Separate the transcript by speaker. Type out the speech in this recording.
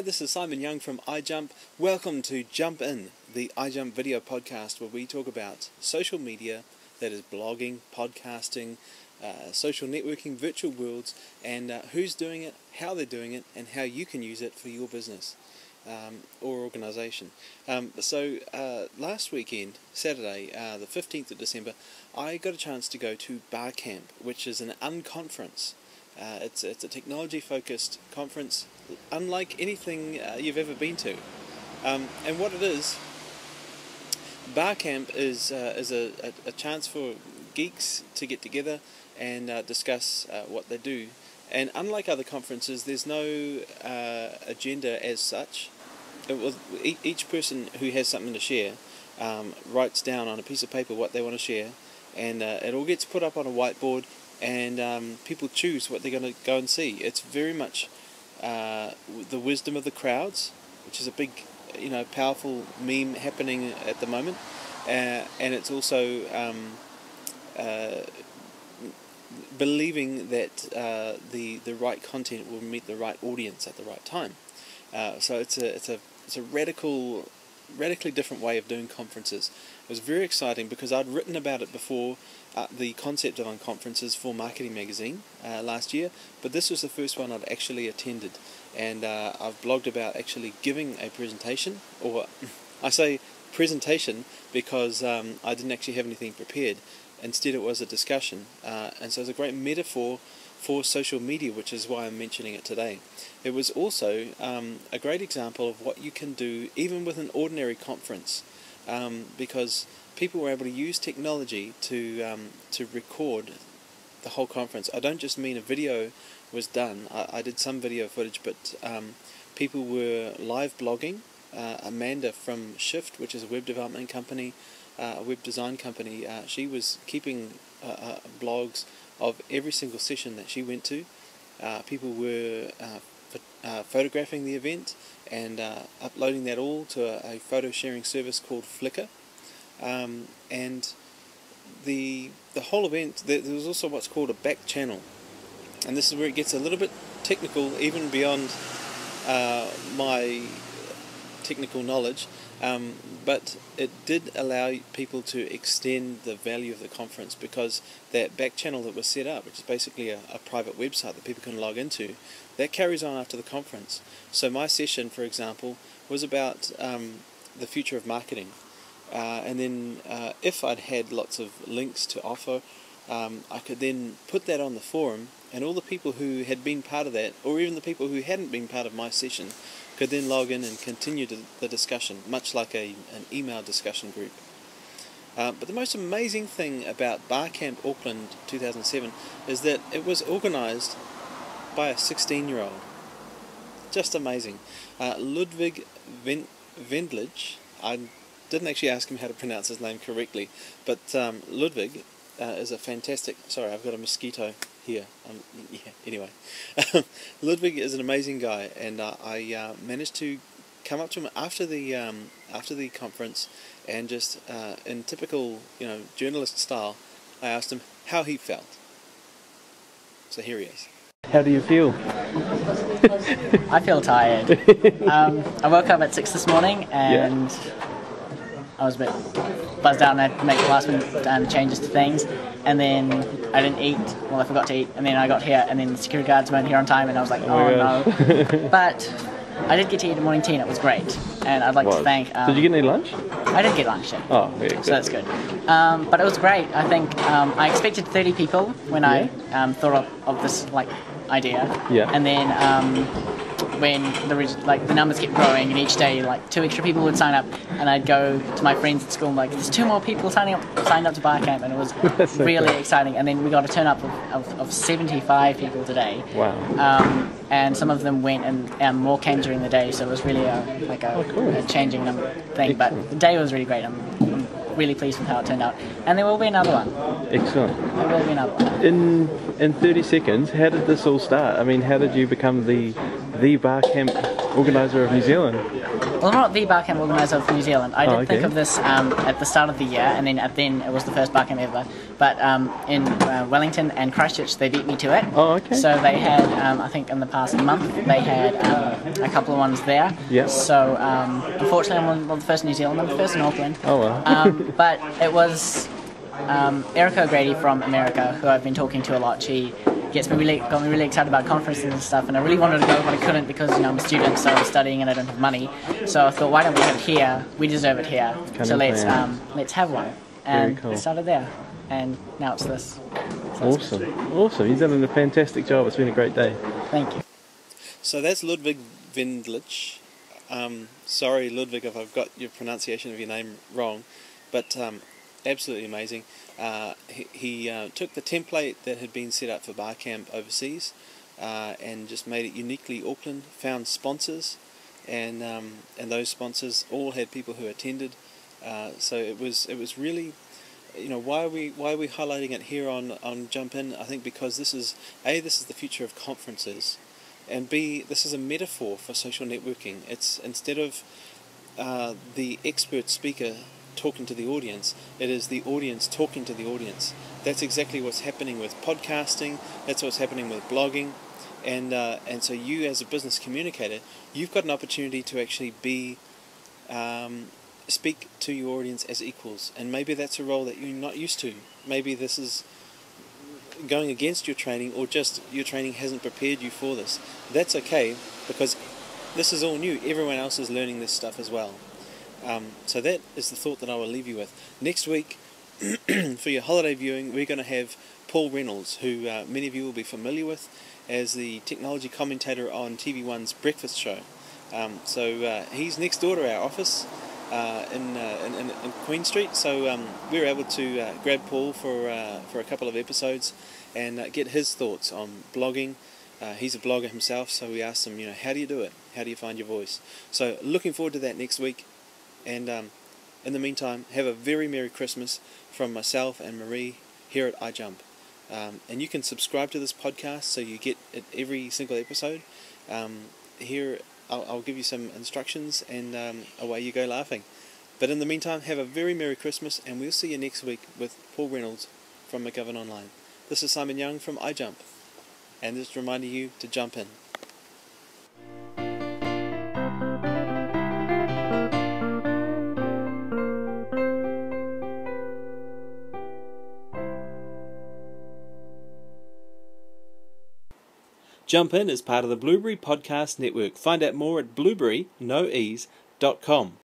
Speaker 1: this is Simon Young from iJump. Welcome to Jump In, the iJump video podcast where we talk about social media, that is blogging, podcasting, social networking, virtual worlds, and who's doing it, how they're doing it, and how you can use it for your business or organisation. So last weekend, Saturday, the 15th of December, I got a chance to go to BarCamp, which is an unconference. It's a technology-focused conference, unlike anything you've ever been to. And what it is, BarCamp is a chance for geeks to get together and discuss what they do. And unlike other conferences, there's no agenda as such. Each person who has something to share writes down on a piece of paper what they want to share, and it all gets put up on a whiteboard, and people choose what they're going to go and see. It's very much the wisdom of the crowds, which is a big, powerful meme happening at the moment, and it's also believing that the right content will meet the right audience at the right time. So it's a radically different way of doing conferences. It was very exciting because I'd written about it before, the concept of conferences for Marketing Magazine last year, but this was the first one I'd actually attended, and I've blogged about actually giving a presentation, or I say presentation because I didn't actually have anything prepared. Instead it was a discussion, and so it's a great metaphor for social media, which is why I'm mentioning it today. It was also a great example of what you can do even with an ordinary conference, because people were able to use technology to record the whole conference. I don't just mean a video was done. I did some video footage, but people were live blogging. Amanda from Shift, which is a web development company, a web design company, she was keeping blogs of every single session that she went to. People were photographing the event and uploading that all to a photo sharing service called Flickr. And the whole event, there was also what's called a back channel, and this is where it gets a little bit technical, even beyond my technical knowledge, but it did allow people to extend the value of the conference, because that back channel that was set up, which is basically a private website that people can log into, that carries on after the conference. So my session, for example, was about the future of marketing, and then if I'd had lots of links to offer, I could then put that on the forum, and all the people who had been part of that, or even the people who hadn't been part of my session, could then log in and continue the discussion, much like an email discussion group. But the most amazing thing about BarCamp Auckland 2007 is that it was organised by a 16-year-old. Just amazing. Ludwig Wendlich, I didn't actually ask him how to pronounce his name correctly, but Ludwig is a fantastic... Sorry, I've got a mosquito here. Yeah, anyway. Ludwig is an amazing guy, and I managed to come up to him after the conference, and just in typical journalist style, I asked him how he felt. So here he is. How do you feel?
Speaker 2: I feel tired. I woke up at 6 this morning, and I was a bit buzzed out, and I had to make last minute changes to things, and then I didn't eat. Well, I forgot to eat, and then I got here, and then the security guards weren't here on time, and I was like, oh no. But I did get to eat a morning tea, and it was great. And I'd like to thank...
Speaker 1: did you get any lunch?
Speaker 2: I did get lunch, yeah.
Speaker 1: Oh, very good.
Speaker 2: So that's good. But it was great. I think I expected 30 people when I thought of this idea. Yeah. And then when the numbers kept growing, and each day 2 extra people would sign up, and I'd go to my friends at school and there's 2 more people signed up to BarCamp, and it was really exciting. And then we got a turn up of 75 people today. Wow. And some of them went, and more came during the day, so it was really a changing number thing. Excellent. But the day was really great. I'm really pleased with how it turned out, and there will be another one.
Speaker 1: Excellent.
Speaker 2: There will be another one.
Speaker 1: In 30 seconds, how did this all start? I mean, how did you become the BarCamp
Speaker 3: organiser of New Zealand?
Speaker 2: Well, I'm not the BarCamp organiser of New Zealand. I did think of this at the start of the year, and then it was the first BarCamp ever. But in Wellington and Christchurch, they beat me to it.
Speaker 3: Oh, okay.
Speaker 2: So they had, I think in the past month, they had a couple of ones there.
Speaker 3: Yeah.
Speaker 2: So unfortunately, I'm not the first in New Zealand. I'm the first in Auckland.
Speaker 3: Oh well.
Speaker 2: But it was Erica O'Grady from America, who I've been talking to a lot. She got me really excited about conferences and stuff, and I really wanted to go, but I couldn't because I'm a student, so I'm studying and I don't have money. So I thought, why don't we have it here? We deserve it here. So let's have one. And
Speaker 3: cool.
Speaker 2: it started there, and now it's this. So
Speaker 3: Awesome. You've done a fantastic job. It's been a great day.
Speaker 2: Thank you.
Speaker 1: So that's Ludwig Wendlich. Sorry, Ludwig, if I've got your pronunciation of your name wrong, but absolutely amazing. He took the template that had been set up for BarCamp overseas and just made it uniquely Auckland, found sponsors, and those sponsors all had people who attended. So it was really, why are we highlighting it here on Jump In? I think because this is the future of conferences, and B, this is a metaphor for social networking. It's instead of the expert speaker talking to the audience, it is the audience talking to the audience. That's exactly what's happening with podcasting. That's what's happening with blogging, and so you as a business communicator, you've got an opportunity to actually speak to your audience as equals, and maybe that's a role that you're not used to. Maybe this is going against your training, or just your training hasn't prepared you for this. That's okay, because this is all new. Everyone else is learning this stuff as well. So that is the thought that I will leave you with. Next week, for your holiday viewing, we're going to have Paul Reynolds, who many of you will be familiar with as the technology commentator on TV1's Breakfast Show. So he's next door to our office in Queen Street, so we were able to grab Paul for a couple of episodes and get his thoughts on blogging. He's a blogger himself, so we asked him, how do you do it? How do you find your voice? So looking forward to that next week. And in the meantime, have a very Merry Christmas from myself and Marie here at iJump. And you can subscribe to this podcast so you get it every single episode. Here, I'll give you some instructions, and away you go laughing. But in the meantime, have a very Merry Christmas, and we'll see you next week with Paul Reynolds from McGovern Online. This is Simon Young from iJump, and just reminding you to jump in. Jump In is part of the Blueberry Podcast Network. Find out more at blueberrynoease.com.